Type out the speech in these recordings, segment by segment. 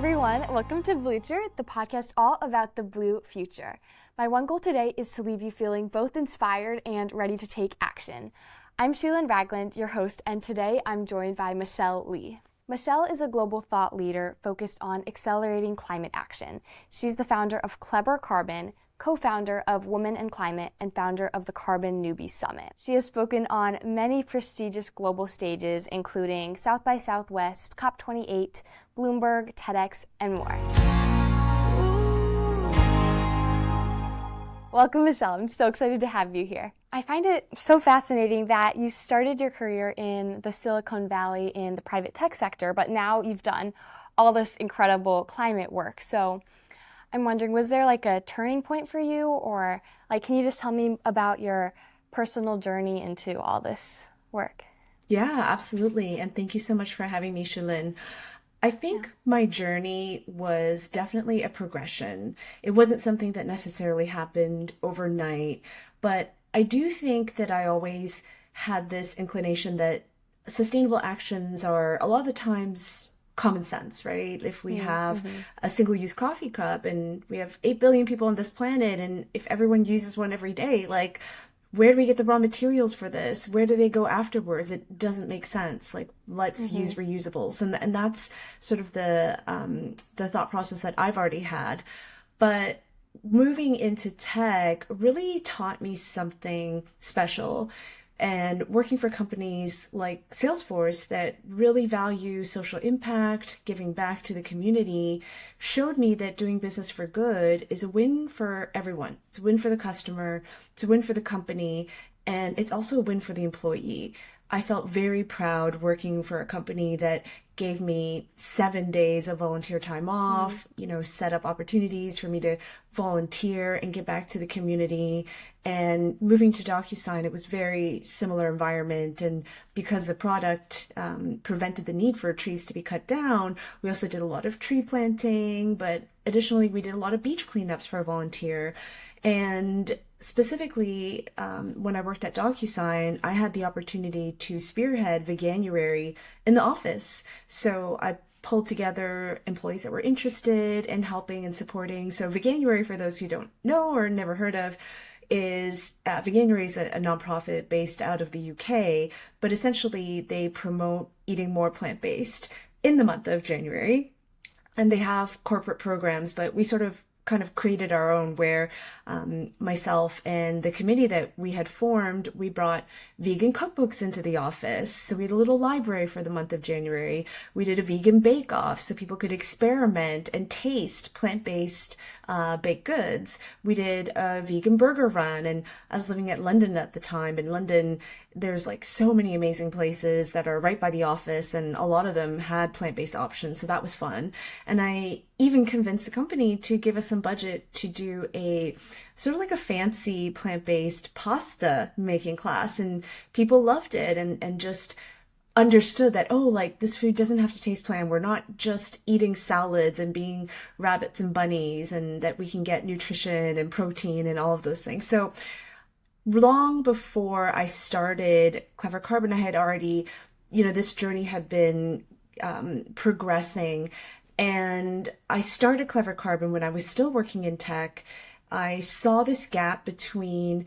everyone, welcome to Bluture, the podcast all about the blue future. My one goal today is to leave you feeling both inspired and ready to take action. I'm Sheila Ragland, your host, and today I'm joined by Michelle Lee. Michelle is a global thought leader focused on accelerating climate action. She's the founder of Clever Carbon, co-founder of Women and Climate, and founder of the Carbon Newbie Summit. She has spoken on many prestigious global stages, including South by Southwest, COP28, Bloomberg, TEDx, and more. Welcome, Michelle. I'm so excited to have you here. I find it so fascinating that you started your career in the Silicone Valley in the private tech sector, but now you've done all this incredible climate work. So I'm wondering, was there like a turning point for you, or can you just tell me about your personal journey into all this work? Yeah, absolutely. And thank you so much for having me, Shalyn. I think my journey was definitely a progression. It wasn't something that necessarily happened overnight, but I do think that I always had this inclination that sustainable actions are a lot of the times common sense, right? If we have a single-use coffee cup and we have 8 billion people on this planet, and if everyone uses one every day, where do we get the raw materials for this? Where do they go afterwards? It doesn't make sense. Let's use reusables. And that's sort of the thought process that I've already had. But moving into tech really taught me something special. And working for companies like Salesforce that really value social impact, giving back to the community, showed me that doing business for good is a win for everyone. It's a win for the customer, it's a win for the company, and it's also a win for the employee. I felt very proud working for a company that gave me 7 days of volunteer time off, set up opportunities for me to volunteer and get back to the community. And moving to DocuSign, it was very similar environment. And because the product prevented the need for trees to be cut down, we also did a lot of tree planting, but additionally, we did a lot of beach cleanups for a volunteer. And specifically, when I worked at DocuSign, I had the opportunity to spearhead Veganuary in the office. So I pulled together employees that were interested in helping and supporting. So Veganuary, for those who don't know or never heard of, is Veganuary is a nonprofit based out of the UK, but essentially they promote eating more plant-based in the month of January. And they have corporate programs, but we sort of kind of created our own where myself and the committee that we had formed, we brought vegan cookbooks into the office. So we had a little library for the month of January. We did a vegan bake-off so people could experiment and taste plant-based baked goods. We did a vegan burger run, and I was living at London at the time. In London, there's so many amazing places that are right by the office, and a lot of them had plant-based options, so that was fun. And I even convinced the company to give us some budget to do a sort of a fancy plant-based pasta making class, and people loved it and just understood that, this food doesn't have to taste bland. We're not just eating salads and being rabbits and bunnies, and that we can get nutrition and protein and all of those things. So long before I started Clever Carbon, I had already, this journey had been progressing. And I started Clever Carbon when I was still working in tech. I saw this gap between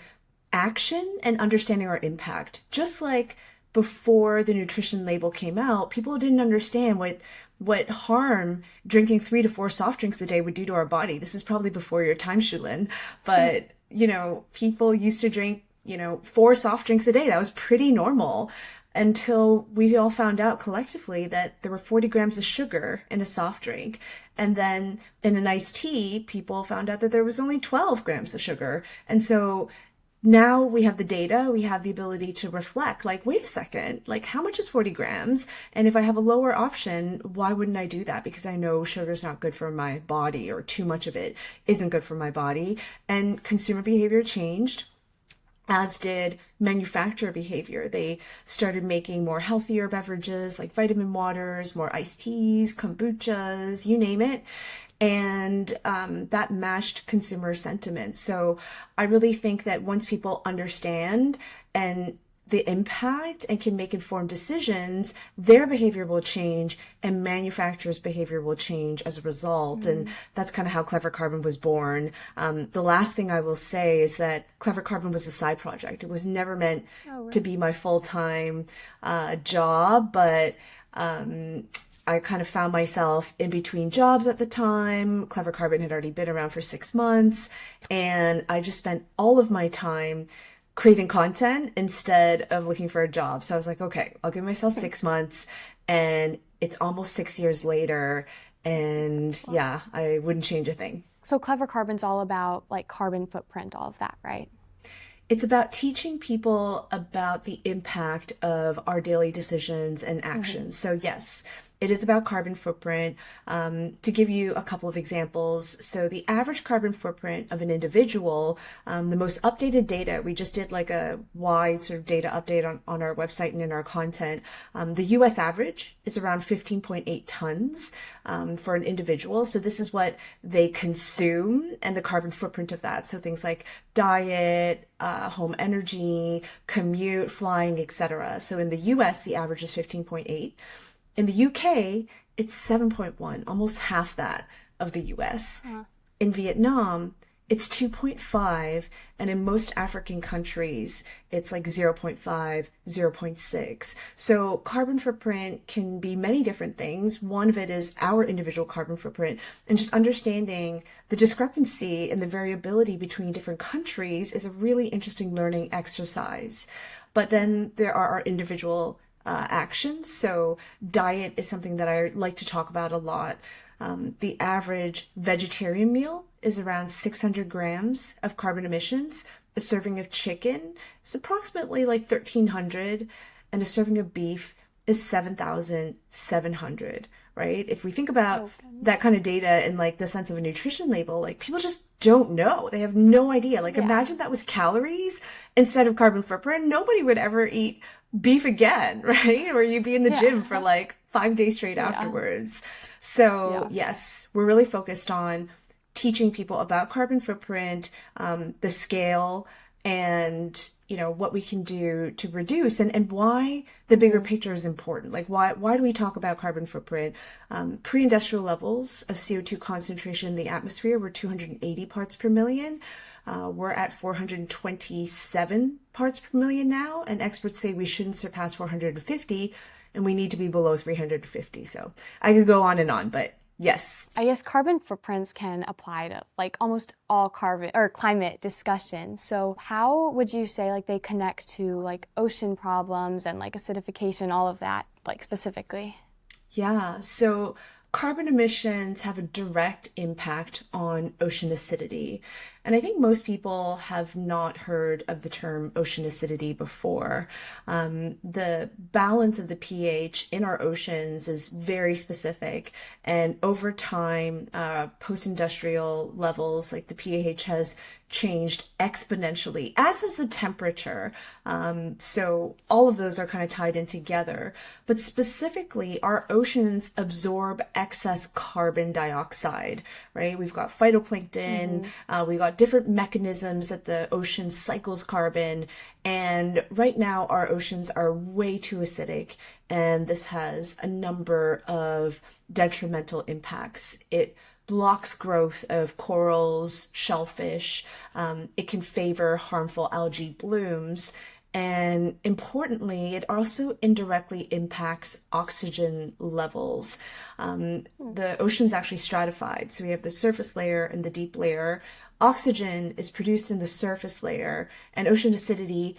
action and understanding our impact. Just like before the nutrition label came out, people didn't understand what harm drinking 3 to 4 soft drinks a day would do to our body. This is probably before your time, Shulin. But, people used to drink, 4 soft drinks a day. That was pretty normal until we all found out collectively that there were 40 grams of sugar in a soft drink. And then in an iced tea, people found out that there was only 12 grams of sugar. And so now we have the data, we have the ability to reflect, wait a second, how much is 40 grams? And if I have a lower option, why wouldn't I do that? Because I know sugar's not good for my body, or too much of it isn't good for my body. And consumer behavior changed, as did manufacturer behavior. They started making more healthier beverages like vitamin waters, more iced teas, kombuchas, you name it. And that matched consumer sentiment. So I really think that once people understand and the impact and can make informed decisions, their behavior will change and manufacturers' behavior will change as a result. And that's kind of how Clever Carbon was born. The last thing I will say is that Clever Carbon was a side project. It was never meant to be my full-time job, but I kind of found myself in between jobs at the time. Clever Carbon had already been around for 6 months, and I just spent all of my time creating content instead of looking for a job. So I was like, okay, I'll give myself 6 months, and it's almost 6 years later, and yeah, I wouldn't change a thing. So Clever Carbon's all about like carbon footprint, all of that, right? It's about teaching people about the impact of our daily decisions and actions. So yes, it is about carbon footprint. To give you a couple of examples, so the average carbon footprint of an individual, the most updated data, we just did like a wide sort of data update on our website and in our content. The US average is around 15.8 tons for an individual. So this is what they consume and the carbon footprint of that. So things like diet, home energy, commute, flying, etc. So in the US, the average is 15.8. In the UK, it's 7.1, almost half that of the US. In Vietnam, it's 2.5, and in most African countries, it's like 0.5, 0.6. So carbon footprint can be many different things. One of it is our individual carbon footprint, and just understanding the discrepancy and the variability between different countries is a really interesting learning exercise. But then there are our individual actions. So diet is something that I like to talk about a lot. The average vegetarian meal is around 600 grams of carbon emissions. A serving of chicken is approximately like 1,300, and a serving of beef is 7,700, right? If we think about that kind of data in like the sense of a nutrition label, like people just don't know. They have no idea. Like imagine that was calories instead of carbon footprint. Nobody would ever eat beef again, right? Or you'd be in the gym for like 5 days straight afterwards. So yes, we're really focused on teaching people about carbon footprint, the scale, and you know what we can do to reduce, and why the bigger picture is important. Like why do we talk about carbon footprint? Pre-industrial levels of CO2 concentration in the atmosphere were 280 parts per million. We're at 427 parts per million now, and experts say we shouldn't surpass 450, and we need to be below 350. So I could go on and on, but yes. I guess carbon footprints can apply to like almost all carbon or climate discussion. So how would you say like they connect to like ocean problems and like acidification, all of that, like specifically? Yeah, so carbon emissions have a direct impact on ocean acidity. And I think most people have not heard of the term ocean acidity before. The balance of the pH in our oceans is very specific. And over time, post-industrial levels, like the pH has changed exponentially, as has the temperature. So all of those are kind of tied in together. But specifically, our oceans absorb excess carbon dioxide, right? We've got phytoplankton, we got different mechanisms that the ocean cycles carbon. And right now, our oceans are way too acidic. And this has a number of detrimental impacts. It blocks growth of corals, shellfish. It can favor harmful algae blooms. And importantly, it also indirectly impacts oxygen levels. The ocean's actually stratified. So we have the surface layer and the deep layer. Oxygen is produced in the surface layer, and ocean acidity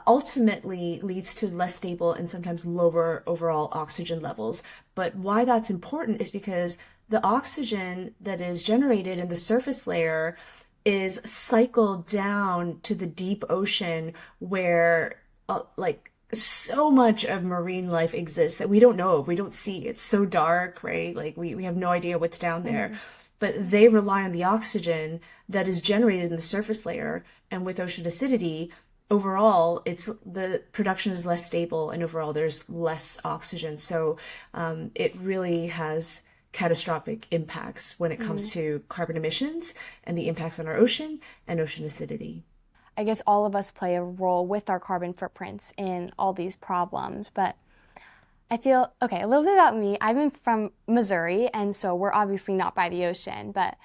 ultimately leads to less stable and sometimes lower overall oxygen levels. But why that's important is because the oxygen that is generated in the surface layer is cycled down to the deep ocean where so much of marine life exists that we don't know of, we don't see. It's so dark, right? Like we have no idea what's down there. But they rely on the oxygen that is generated in the surface layer. And with ocean acidity, overall, the production is less stable, and overall there's less oxygen. So it really has catastrophic impacts when it comes to carbon emissions and the impacts on our ocean and ocean acidity. I guess all of us play a role with our carbon footprints in all these problems. But I feel, okay, a little bit about me. I'm from Missouri, and so we're obviously not by the ocean, but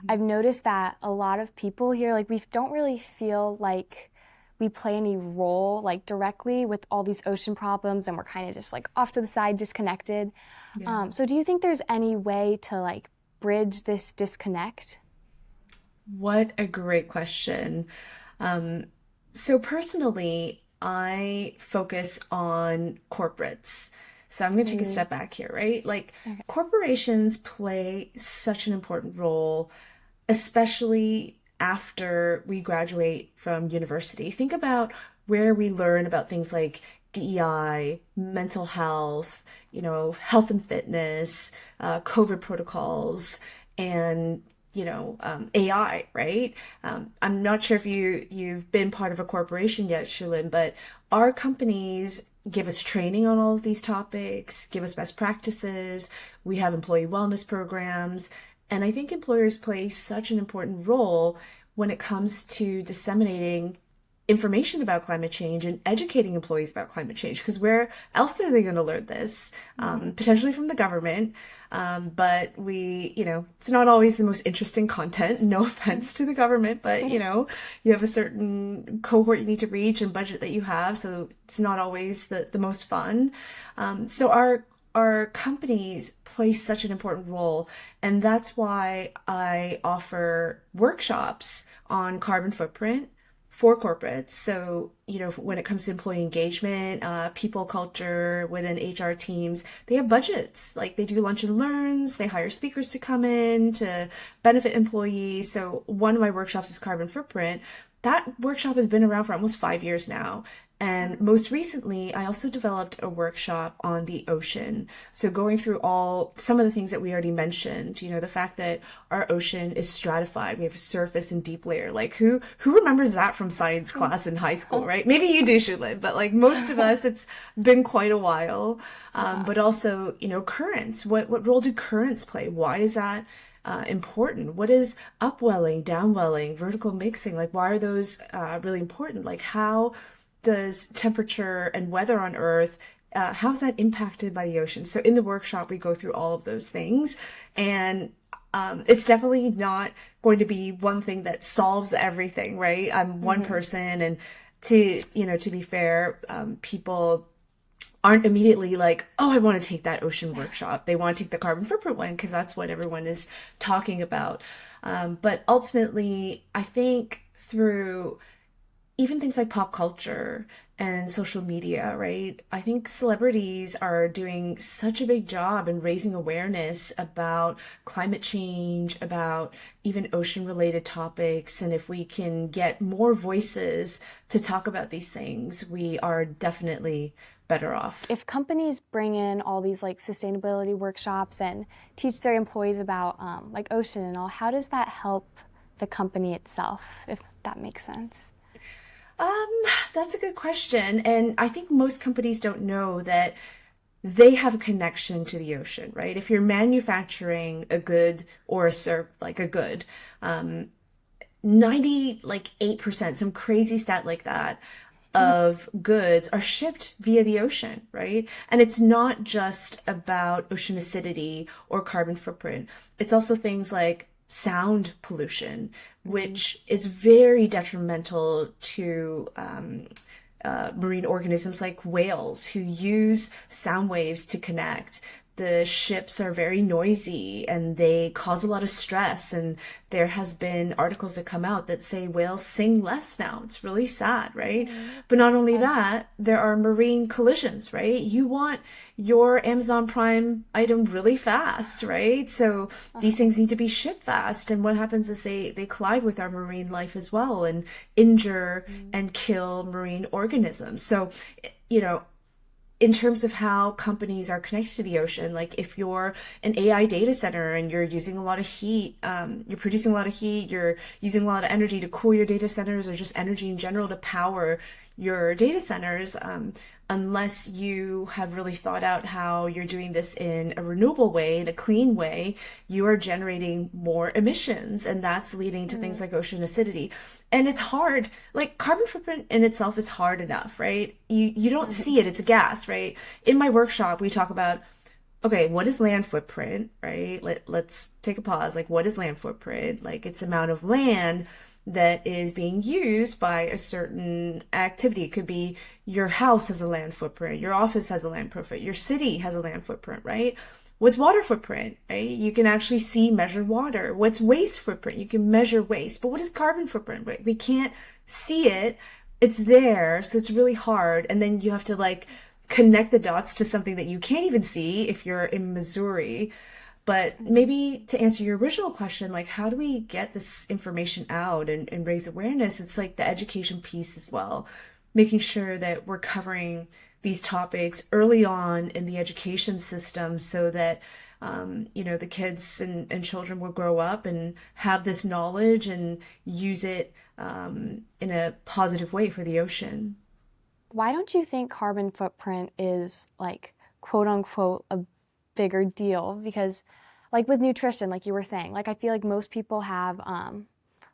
I've noticed that a lot of people here, like, we don't really feel like we play any role, like, directly with all these ocean problems, and we're kind of just, like, off to the side, disconnected. Yeah. So do you think there's any way to, like, bridge this disconnect? What a great question. So personally, I focus on corporates. So I'm going to take a step back here, right? Like Okay. corporations play such an important role, especially after we graduate from university. Think about where we learn about things like DEI, mental health, health and fitness, COVID protocols, and AI, right? I'm not sure if you've been part of a corporation yet, Shulin, but our companies give us training on all of these topics, give us best practices. We have employee wellness programs, and I think employers play such an important role when it comes to disseminating information about climate change and educating employees about climate change, because where else are they going to learn this? Potentially from the government. But it's not always the most interesting content. No offense to the government, but you have a certain cohort you need to reach and budget that you have, so it's not always the most fun. So our companies play such an important role, and that's why I offer workshops on carbon footprint for corporates. So, when it comes to employee engagement, people culture within HR teams, they have budgets. Like they do lunch and learns, they hire speakers to come in to benefit employees. So one of my workshops is carbon footprint. That workshop has been around for almost 5 years now. And most recently, I also developed a workshop on the ocean. So going through some of the things that we already mentioned, the fact that our ocean is stratified. We have a surface and deep layer. Like who remembers that from science class in high school, right? Maybe you do, Shulin, but like most of us, it's been quite a while. But also, currents. What role do currents play? Why is that important? What is upwelling, downwelling, vertical mixing? Like why are those really important? Like how does temperature and weather on Earth, how's that impacted by the ocean? So in the workshop, we go through all of those things, and it's definitely not going to be one thing that solves everything, right? I'm one person, and to be fair, people aren't immediately like, oh, I want to take that ocean workshop. They want to take the carbon footprint one because that's what everyone is talking about. But ultimately, I think through even things like pop culture and social media, right? I think celebrities are doing such a big job in raising awareness about climate change, about even ocean related topics. And if we can get more voices to talk about these things, we are definitely better off. If companies bring in all these like sustainability workshops and teach their employees about like ocean and all, how does that help the company itself, if that makes sense? That's a good question. And I think most companies don't know that they have a connection to the ocean, right? If you're manufacturing a good or like a good, 98%, some crazy stat like that, of goods are shipped via the ocean, right? And it's not just about ocean acidity or carbon footprint. It's also things like sound pollution, which is very detrimental to marine organisms like whales who use sound waves to connect. The ships are very noisy and they cause a lot of stress. And there has been articles that come out that say whales sing less now. It's really sad, right? But not only that, there are marine collisions, right? You want your Amazon Prime item really fast, right? So these things need to be shipped fast. And what happens is they collide with our marine life as well and injure and kill marine organisms. So, in terms of how companies are connected to the ocean, like if you're an AI data center and you're using a lot of heat, you're producing a lot of heat, you're using a lot of energy to cool your data centers or just energy in general to power your data centers, unless you have really thought out how you're doing this in a renewable way, in a clean way, you are generating more emissions, and that's leading to things like ocean acidity. And it's hard, like carbon footprint in itself is hard enough, right? You don't see it, it's a gas, right? In my workshop, we talk about, okay, what is land footprint, right? Let's take a pause. Like, what is land footprint? Like, it's the amount of land that is being used by a certain activity. It could be your house has a land footprint, your office has a land footprint, your city has a land footprint, right? What's water footprint, right? You can actually see measured water. What's waste footprint? You can measure waste. But what is carbon footprint, right? We can't see it. It's there, so it's really hard. And then you have to like connect the dots to something that you can't even see if you're in Missouri. But maybe to answer your original question, like how do we get this information out and raise awareness? It's like the education piece as well, making sure that we're covering these topics early on in the education system so that the kids and children will grow up and have this knowledge and use it in a positive way for the ocean. Why don't you think carbon footprint is like quote unquote a bigger deal? Because like with nutrition, like you were saying, like I feel like most people have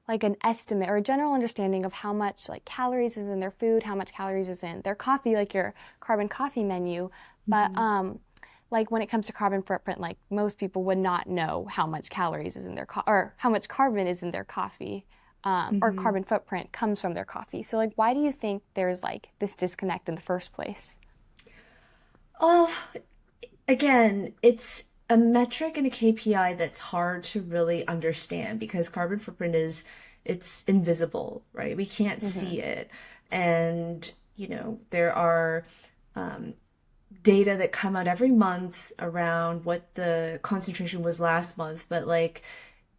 like an estimate or a general understanding of how much like calories is in their food, how much calories is in their coffee, like your carbon coffee menu. But like when it comes to carbon footprint, like most people would not know how much calories is in their or how much carbon is in their coffee. Or carbon footprint comes from their coffee. So like, why do you think there's like this disconnect in the first place? Oh, again, it's a metric and a KPI that's hard to really understand because carbon footprint it's invisible, right? We can't see it. And, there are data that come out every month around what the concentration was last month, but like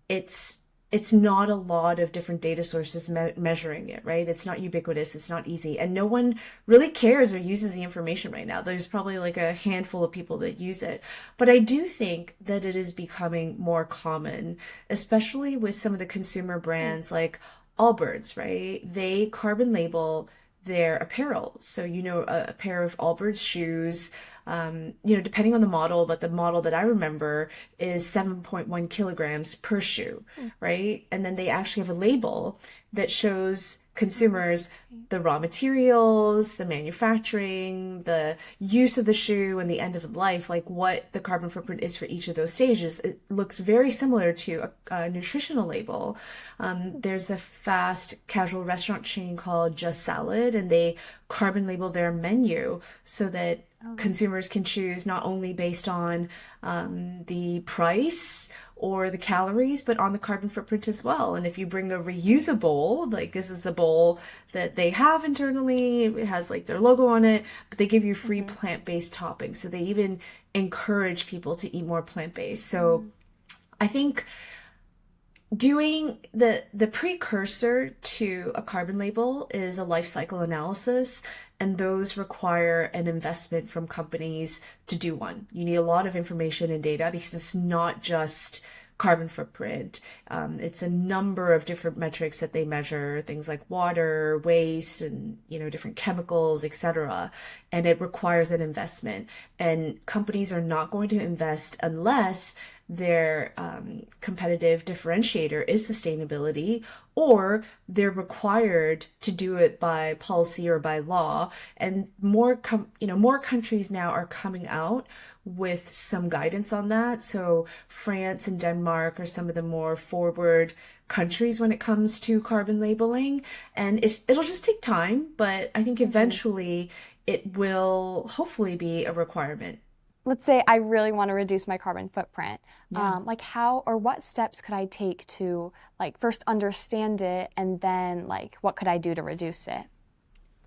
it's not a lot of different data sources measuring it, right? It's not ubiquitous, it's not easy, and no one really cares or uses the information right now. There's probably like a handful of people that use it. But I do think that it is becoming more common, especially with some of the consumer brands like Allbirds, right? They carbon label their apparel. So, a pair of Allbirds shoes, depending on the model, but the model that I remember is 7.1 kilograms per shoe, right? And then they actually have a label that shows consumers the raw materials, the manufacturing, the use of the shoe, and the end of life, like what the carbon footprint is for each of those stages. It looks very similar to a nutritional label. There's a fast casual restaurant chain called Just Salad, and they carbon label their menu so that consumers can choose not only based on the price or the calories, but on the carbon footprint as well. And if you bring a reusable bowl, like this is the bowl that they have internally, it has like their logo on it, but they give you free plant-based toppings. So they even encourage people to eat more plant-based. So I think doing the precursor to a carbon label is a life cycle analysis, and those require an investment from companies to do one. You need a lot of information and data because it's not just carbon footprint. It's a number of different metrics that they measure, things like water, waste, and different chemicals, etc. And it requires an investment. And companies are not going to invest unless their competitive differentiator is sustainability, or they're required to do it by policy or by law. And more countries now are coming out with some guidance on that. So France and Denmark are some of the more forward countries when it comes to carbon labeling. And it'll just take time, but I think eventually it will hopefully be a requirement. Let's say I really want to reduce my carbon footprint. Like how or what steps could I take to like first understand it, and then like what could I do to reduce it?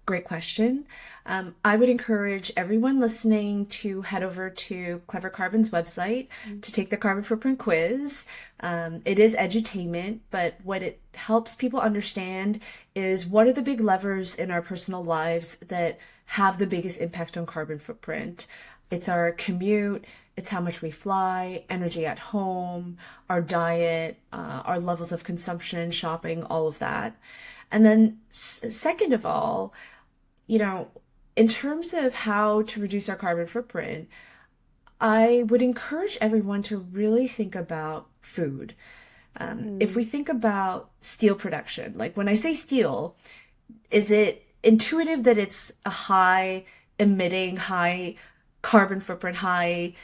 Great question. I would encourage everyone listening to head over to Clever Carbon's website to take the carbon footprint quiz. It is edutainment, but what it helps people understand is what are the big levers in our personal lives that have the biggest impact on carbon footprint. It's our commute, it's how much we fly, energy at home, our diet, our levels of consumption, shopping, all of that. And then second of all, you know, in terms of how to reduce our carbon footprint, I would encourage everyone to really think about food. If we think about steel production, like when I say steel, is it intuitive that it's a high emitting, high carbon footprint, high,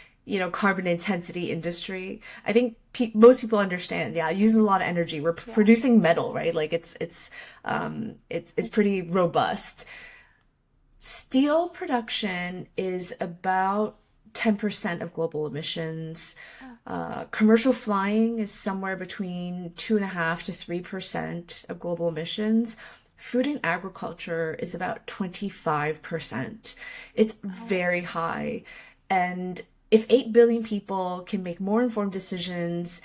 carbon intensity industry? I think most people understand. Yeah, it uses a lot of energy. We're producing metal, right? Like it's pretty robust. Steel production is about 10% of global emissions. Commercial flying is somewhere between 2.5 to 3% of global emissions. Food and agriculture is about 25%. It's very high. And if 8 billion people can make more informed decisions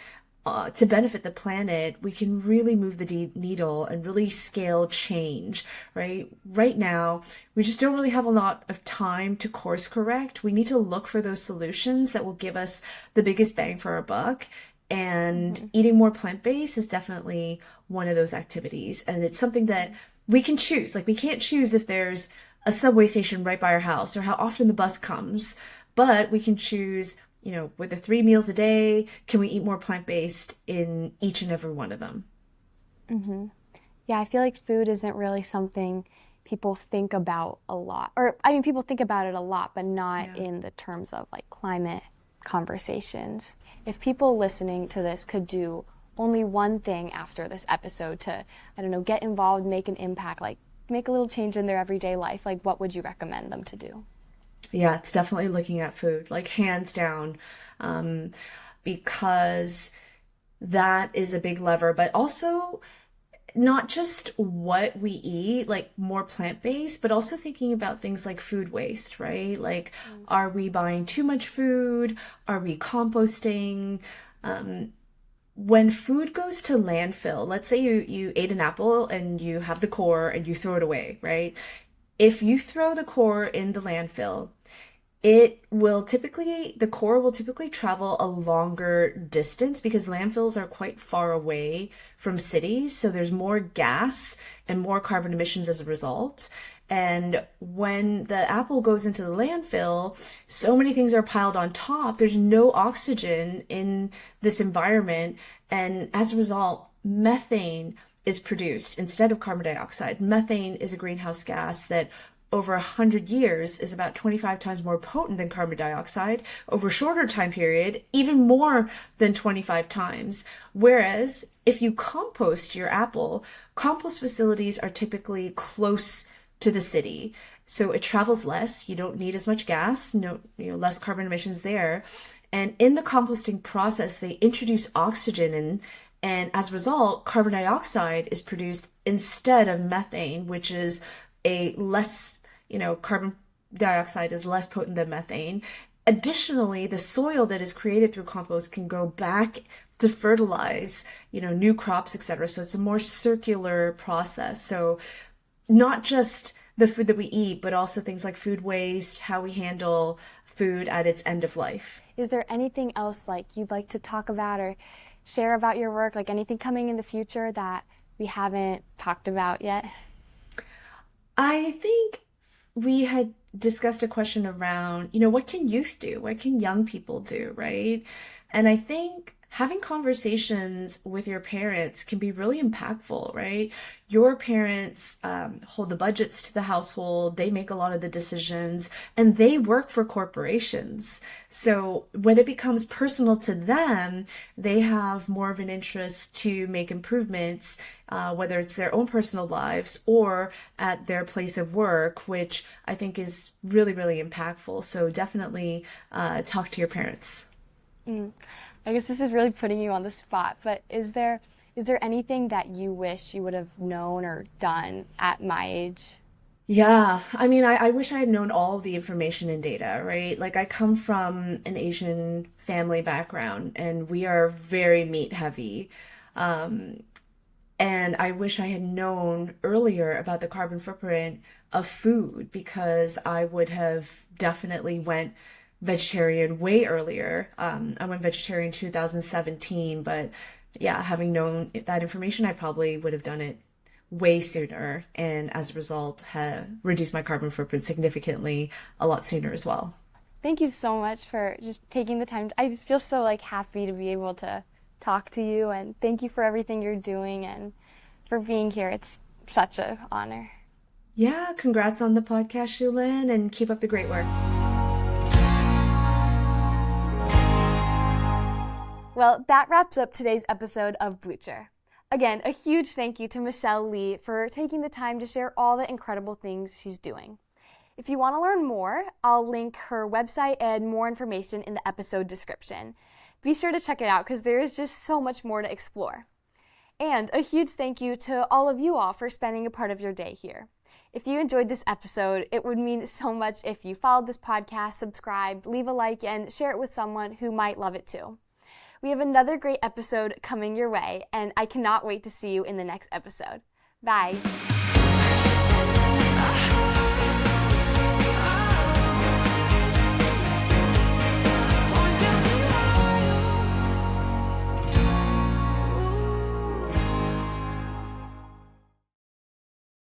to benefit the planet, we can really move the needle and really scale change, right? Right now, we just don't really have a lot of time to course correct. We need to look for those solutions that will give us the biggest bang for our buck. And eating more plant-based is definitely one of those activities. And it's something that we can choose. Like, we can't choose if there's a subway station right by our house or how often the bus comes, but we can choose, with the 3 meals a day, can we eat more plant-based in each and every one of them? Yeah, I feel like food isn't really something people think about a lot. Or, I mean, people think about it a lot, but not in the terms of like climate conversations. If people listening to this could do only one thing after this episode to, I don't know, get involved, make an impact, like make a little change in their everyday life, like what would you recommend them to do? Yeah, it's definitely looking at food, like hands down, because that is a big lever, but also not just what we eat, like more plant-based, but also thinking about things like food waste, right? Like, are we buying too much food? Are we composting? When food goes to landfill, let's say you ate an apple and you have the core and you throw it away, right? If you throw the core in the landfill, the core will typically travel a longer distance because landfills are quite far away from cities. So there's more gas and more carbon emissions as a result. And when the apple goes into the landfill, so many things are piled on top. There's no oxygen in this environment. And as a result, methane is produced instead of carbon dioxide. Methane is a greenhouse gas that over 100 years is about 25 times more potent than carbon dioxide. Over a shorter time period, even more than 25 times. Whereas if you compost your apple, compost facilities are typically close to the city. So it travels less. You don't need as much gas, less carbon emissions there. And in the composting process, they introduce oxygen in. And as a result, carbon dioxide is produced instead of methane, which is a less, carbon dioxide is less potent than methane. Additionally, the soil that is created through compost can go back to fertilize, new crops, etc. So it's a more circular process. So not just the food that we eat, but also things like food waste, how we handle food at its end of life. Is there anything else like you'd like to talk about or share about your work, like anything coming in the future that we haven't talked about yet? I think we had discussed a question around, what can youth do? What can young people do, right? And I think having conversations with your parents can be really impactful, right? Your parents hold the budgets to the household, they make a lot of the decisions, and they work for corporations. So when it becomes personal to them, they have more of an interest to make improvements, whether it's their own personal lives or at their place of work, which I think is really, really impactful. So definitely talk to your parents. I guess this is really putting you on the spot, but is there anything that you wish you would have known or done at my age? Yeah, I mean, I wish I had known all of the information and data, right? Like, I come from an Asian family background and we are very meat heavy. And I wish I had known earlier about the carbon footprint of food because I would have definitely went vegetarian way earlier. I went vegetarian in 2017, but yeah, having known that information, I probably would have done it way sooner, and as a result have reduced my carbon footprint significantly a lot sooner as well. Thank you so much for just taking the time. I just feel so like happy to be able to talk to you, and thank you for everything you're doing and for being here. It's such an honor. Yeah, congrats on the podcast, Shulin, and keep up the great work. Well, that wraps up today's episode of Bluture. Again, a huge thank you to Michelle Lee for taking the time to share all the incredible things she's doing. If you want to learn more, I'll link her website and more information in the episode description. Be sure to check it out because there is just so much more to explore. And a huge thank you to all of you all for spending a part of your day here. If you enjoyed this episode, it would mean so much if you followed this podcast, subscribed, leave a like, and share it with someone who might love it too. We have another great episode coming your way, and I cannot wait to see you in the next episode. Bye.